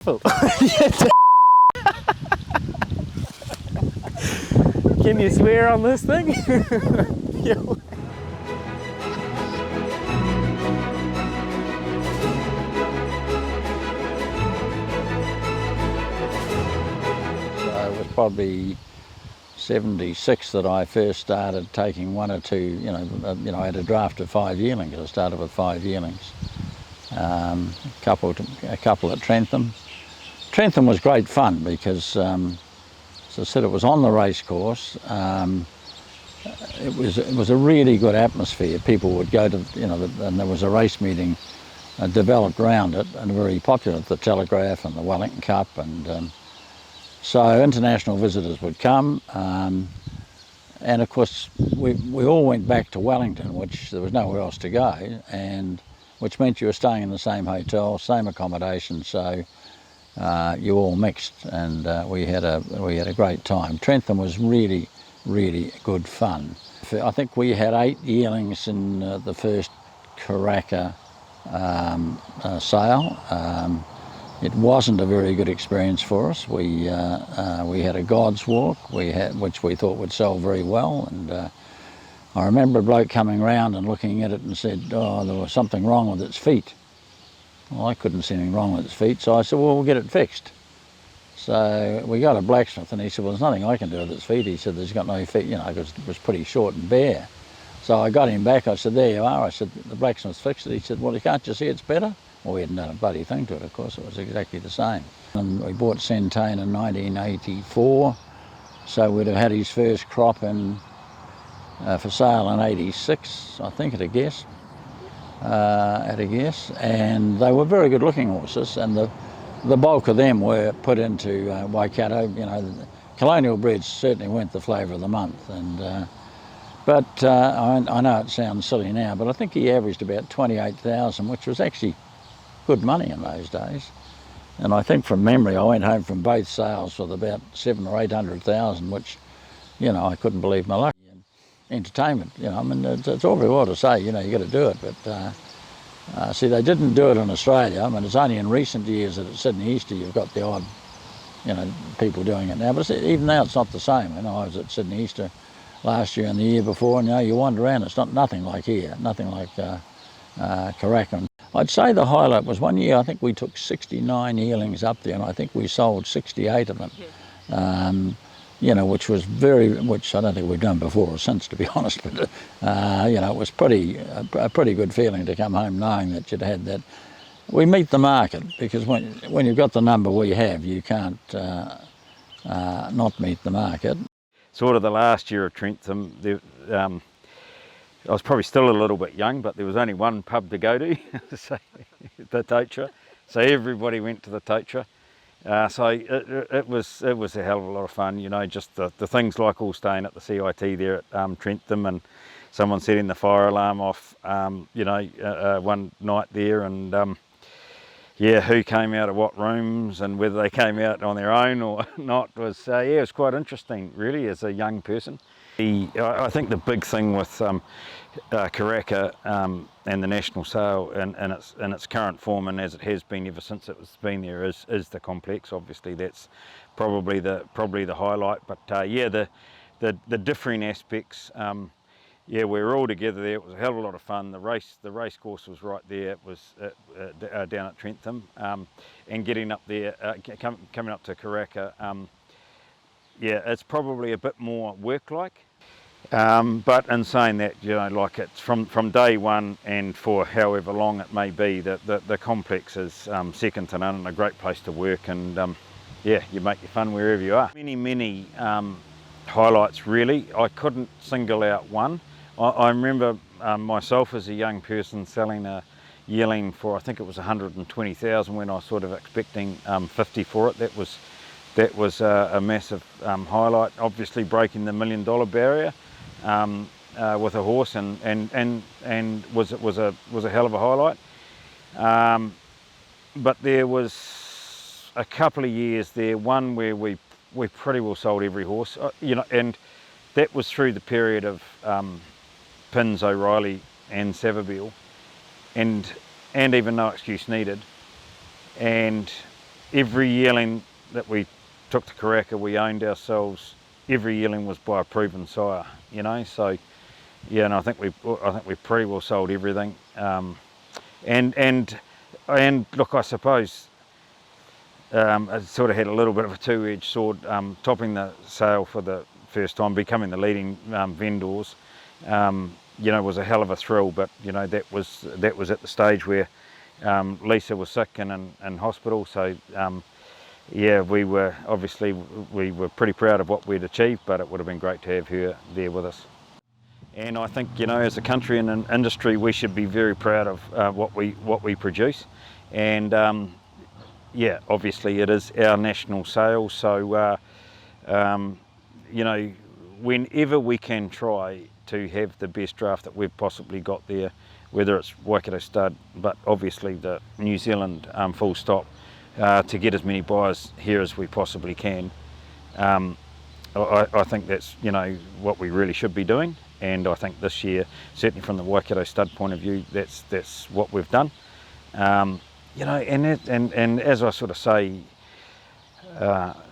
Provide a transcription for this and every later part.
Oh. Can you swear on this thing? So it was probably 76 that I first started taking one or two, I had a draft of 5 yearlings. I started with 5 yearlings. A couple at Trentham. Trentham was great fun because, as I said, it was on the race course. It was a really good atmosphere. People would go to, and there was a race meeting developed around it, and very popular, the Telegraph and the Wellington Cup, and so international visitors would come, and of course we all went back to Wellington, which there was nowhere else to go, and which meant you were staying in the same hotel, same accommodation, so you all mixed, and we had a great time. Trentham was really good fun. I think we had 8 yearlings in the first Karaka sale. It wasn't a very good experience for us. We had a God's Walk, which we thought would sell very well, and I remember a bloke coming round and looking at it and said, oh, there was something wrong with its feet. Well, I couldn't see anything wrong with its feet, so I said, well, we'll get it fixed. So we got a blacksmith, and he said, well, there's nothing I can do with its feet. He said, there's got no feet, because it was pretty short and bare. So I got him back. I said, there you are. I said, the blacksmith's fixed it. He said, well, can't you see it's better? Well, we hadn't done a bloody thing to it, of course. It was exactly the same. And we bought Santine in 1984, so we'd have had his first crop for sale in 86, I think, at a guess. And they were very good looking horses, and the bulk of them were put into Waikato. The colonial breeds certainly weren't the flavour of the month, and but I know it sounds silly now, but I think he averaged about 28,000, which was actually good money in those days. And I think from memory I went home from both sales with about 700,000 or 800,000, which I couldn't believe my luck. Entertainment, it's all very well to say, you got to do it, but see, they didn't do it in Australia. It's only in recent years that at Sydney Easter you've got the odd, people doing it now, but even now it's not the same. I was at Sydney Easter last year and the year before, and you wander around, it's nothing like here, nothing like Karaka. I'd say the highlight was one year, I think we took 69 yearlings up there, and I think we sold 68 of them. Which I don't think we've done before or since, to be honest, but it was a pretty good feeling to come home knowing that you'd had that. We meet the market, because when you've got the number we have, you can't not meet the market. Sort of the last year of Trentham, I was probably still a little bit young, but there was only one pub to go to, so, the Totra. So everybody went to the Totra. So it was a hell of a lot of fun, just the things like all staying at the CIT there at Trentham, and someone setting the fire alarm off, one night there, and who came out of what rooms and whether they came out on their own or not was, it was quite interesting really as a young person. I think the big thing with Karaka and the national sale in its current form, and as it has been ever since it's been there, is the complex. Obviously that's probably the highlight, but the differing aspects, we were all together there. It was a hell of a lot of fun. The race course was right there. It was down at Trentham, and getting up there, coming up to Karaka, it's probably a bit more work-like. But in saying that, it's from day one, and for however long it may be, the complex is second to none and a great place to work, and you make your fun wherever you are. Many highlights really. I couldn't single out one. I remember myself as a young person selling a yearling for, I think it was 120,000 when I was sort of expecting 50 for it. That was a massive highlight. Obviously breaking the $1 million barrier with a horse, and was a hell of a highlight. But there was a couple of years there, one where we pretty well sold every horse, and that was through the period of Pins, O'Reilly and Savabeel, and even No Excuse Needed, and every yearling that we took to Karaka, we owned ourselves. Every yearling was by a proven sire, you know. So yeah, and I think we pretty well sold everything. And look, I suppose it sort of had a little bit of a two-edged sword. Topping the sale for the first time, becoming the leading vendors, you know, was a hell of a thrill. But you know, that was at the stage where Lisa was sick and in hospital. So yeah, we were pretty proud of what we'd achieved, but it would have been great to have her there with us. And I think, you know, as a country and an industry, we should be very proud of what we produce. And yeah, obviously it is our national sale. So you know, whenever we can try to have the best draft that we've possibly got there, whether it's Waikato stud, but obviously the New Zealand full stop, to get as many buyers here as we possibly can. I think that's, you know, what we really should be doing. And I think this year, certainly from the Waikato stud point of view, that's what we've done. You know, and as I sort of say, you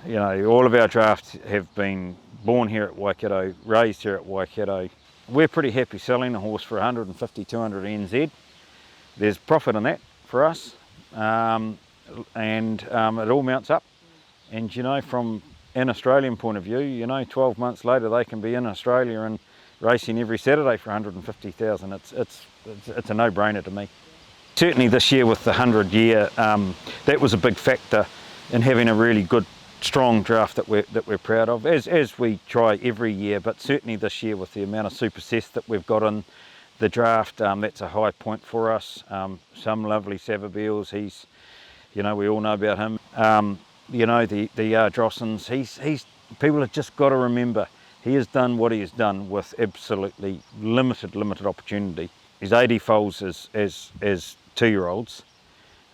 know, all of our drafts have been born here at Waikato, raised here at Waikato. We're pretty happy selling a horse for 150, 200 NZ. There's profit in that for us, and it all mounts up. And you know, from an Australian point of view, you know, 12 months later they can be in Australia and racing every Saturday for 150,000. It's a no-brainer to me. Certainly this year with the 100 year, that was a big factor in having a really good, strong draft that we're proud of, as we try every year. But certainly this year with the amount of supersess that we've got in the draft, that's a high point for us. Some lovely Savabeels. He's, you know, we all know about him. You know, the Drossens. He's people have just got to remember, he has done what he has done with absolutely limited opportunity. His 80 foals as 2-year-olds.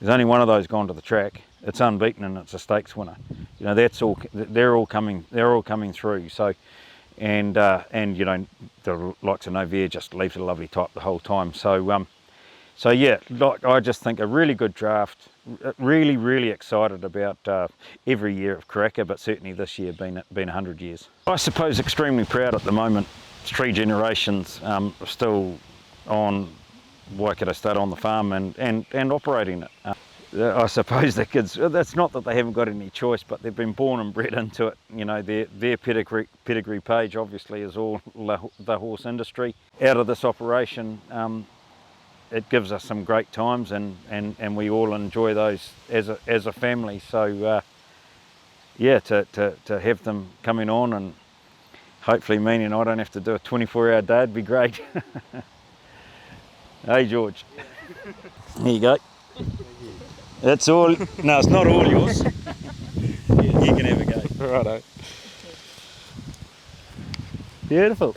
There's only one of those gone to the track. It's unbeaten and it's a stakes winner. You know, that's all. They're all coming through. So, and you know, the likes of Novia just leaves a lovely type the whole time. So so yeah, like, I just think a really good draft. Really excited about every year of Karaka, but certainly this year been 100 years. I suppose extremely proud at the moment. 3 generations still on Waikato stud on the farm and operating it. I suppose the kids, that's not that they haven't got any choice, but they've been born and bred into it. You know, their pedigree page obviously is all the horse industry. Out of this operation, it gives us some great times and we all enjoy those as a family. So yeah, to have them coming on and hopefully meaning I don't have to do a 24-hour day, it'd be great. Hey George, here you go. That's all. No, it's not all yours. You can have a go. Righto. Beautiful.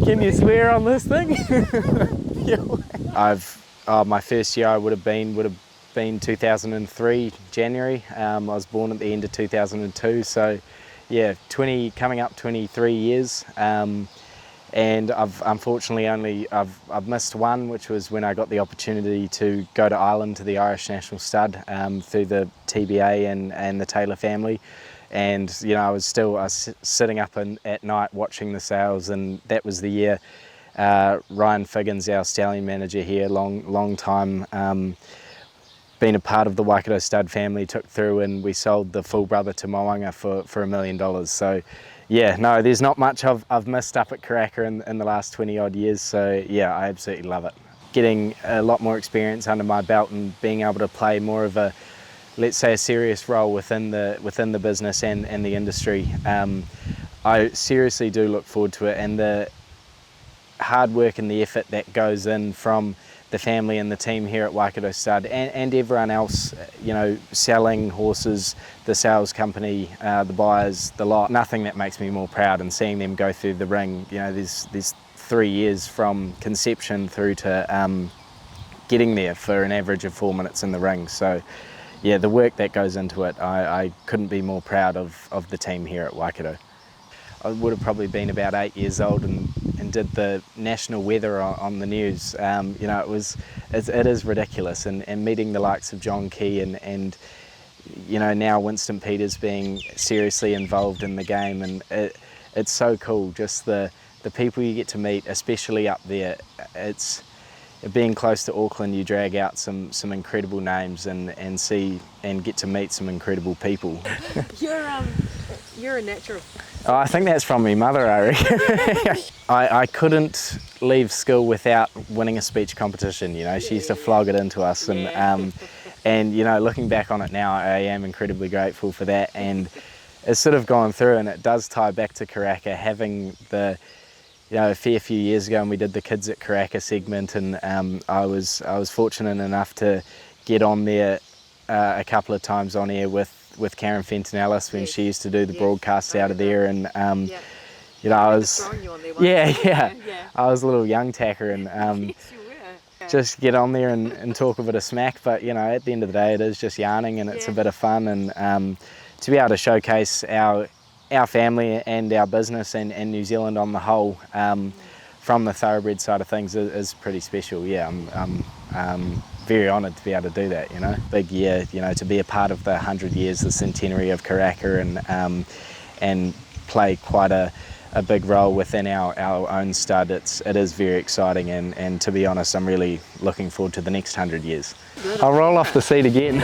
Can you swear on this thing? My first year I would have been 2003 January. I was born at the end of 2002, so yeah, coming up 23 years. And I've unfortunately I've missed one, which was when I got the opportunity to go to Ireland to the Irish National Stud through the TBA and the Taylor family. And you know, I was sitting up at night watching the sales, and that was the year Ryan Figgins, our stallion manager here, long time, been a part of the Waikato stud family, took through, and we sold the full brother to Moanga for $1 million. So yeah, no, there's not much I've missed up at Karaka in the last 20 odd years. So yeah, I absolutely love it. Getting a lot more experience under my belt and being able to play more of a, let's say, a serious role within the business and the industry. I seriously do look forward to it, and the hard work and the effort that goes in from the family and the team here at Waikato Stud and everyone else, you know, selling horses, the sales company, the buyers, the lot. Nothing that makes me more proud, and seeing them go through the ring. You know, there's 3 years from conception through to getting there for an average of 4 minutes in the ring. So yeah, the work that goes into it, I couldn't be more proud of the team here at Waikato. I would have probably been about 8 years old in and did the national weather on the news. You know, it is ridiculous, and meeting the likes of John Key and you know, now Winston Peters being seriously involved in the game, and it's so cool, just the people you get to meet, especially up there. It's being close to Auckland, you drag out some incredible names and see and get to meet some incredible people. You're a natural. Oh, I think that's from my mother, I reckon. I couldn't leave school without winning a speech competition, you know. She used to flog it into us, and you know, looking back on it now, I am incredibly grateful for that, and it's sort of gone through, and it does tie back to Karaka, having the, you know, a fair few years ago, and we did the Kids at Karaka segment, and I was fortunate enough to get on there a couple of times on air with Karen Fenton-Ellis when she used to do the broadcasts out of there, and you know, I was I was a little young tacker, and just get on there and talk a bit of smack, but you know, at the end of the day, it is just yarning, and it's a bit of fun, and to be able to showcase our family and our business and New Zealand on the whole, from the thoroughbred side of things is pretty special. Yeah, I'm very honoured to be able to do that, you know. Big year, you know, to be a part of the 100 years, the centenary of Karaka, and play quite a big role within our own stud. It is very exciting, and to be honest, I'm really looking forward to the next 100 years. I'll roll off the seat again.